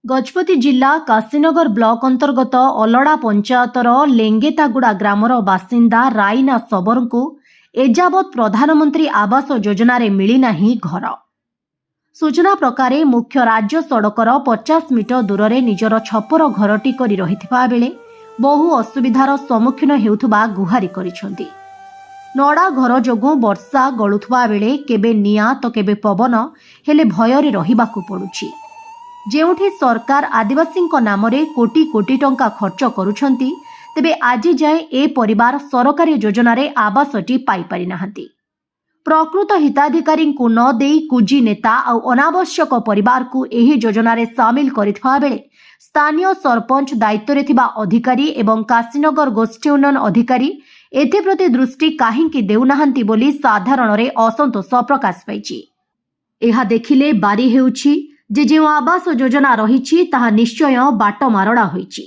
गजपति जिला काशीनगर ब्लॉक अंतर्गत अलड़ा पंचायतर लेंगेतागुड़ा ग्रामर बासिंदा राइना सबर को एजावत प्रधानमंत्री आवास योजना रे मिली नहीं घर। सूचना प्रकार मुख्य राज्य सड़कर 50 मीटर दूर रे निजर छपर घरटी करी रहिथिबा बेले बहु असुविधार सम्मुखीन हेउथबा गुहारी करिसेंती। नड़ा घर जोगु वर्षा गलुथबा बेले केबे निया तो केबे पवन हेले भयरे रहिबाकू पड़ुछि। जेउठी सरकार आदिवासी नाम कोटी कोटी टंका खर्च करुछंती तेबे आज जाए ए परिवार सरकारी योजना रे आवासटी पाई पारि नाहंती। प्रकृत हिताधिकारी को न देई कुजी नेता आ अनावश्यक परिवार को एही योजना रे शामिल करिथबा बेले स्थानीय सरपंच दायित्व रे थिबा अधिकारी एवं काशीनगर गोष्ठी उन्नयन अधिकारी एथिप्रति दृष्टि काहींकी देउनाहांती बोली साधारण रे असंतोष प्रकाश पाइछि। एहा देखिले बारी हेउछि जे जो आवास योजना रही ताहा निश्चय बाट मारड़ा होईछि।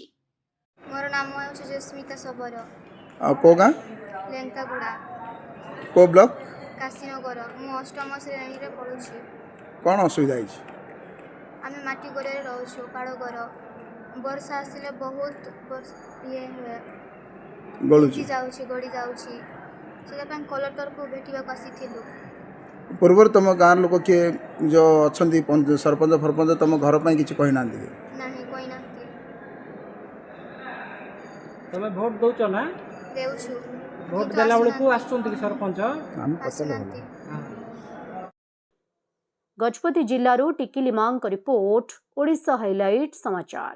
मोर नाम है जस्मिता सबर। को गाँ लेंगतागुड़ा को ब्लॉक काशीनगर मु अष्टम श्रेणी रे पढुछि। कौन असुविधा है? आमे माटी घरे रहउछु पाड़ घर वर्षा आसिले बहुत ये हुए गलुची जाउछि गड़ी जाउछि सेटा पे कलेक्टर को भेटिबा आसीथिलु। पूर्व तुम गाँव लोक किए जो अच्छा सरपंच फरपंच तुम घर पर किसी कहना नहीं कोई ना तमे वोट दउछ ना देउछु वोट देला बेले को आछंती सरपंच आसुनांती। गजपति जिल्लारू टिकिली मांग रिपोर्ट ओडिशा हाइलाइट समाचार।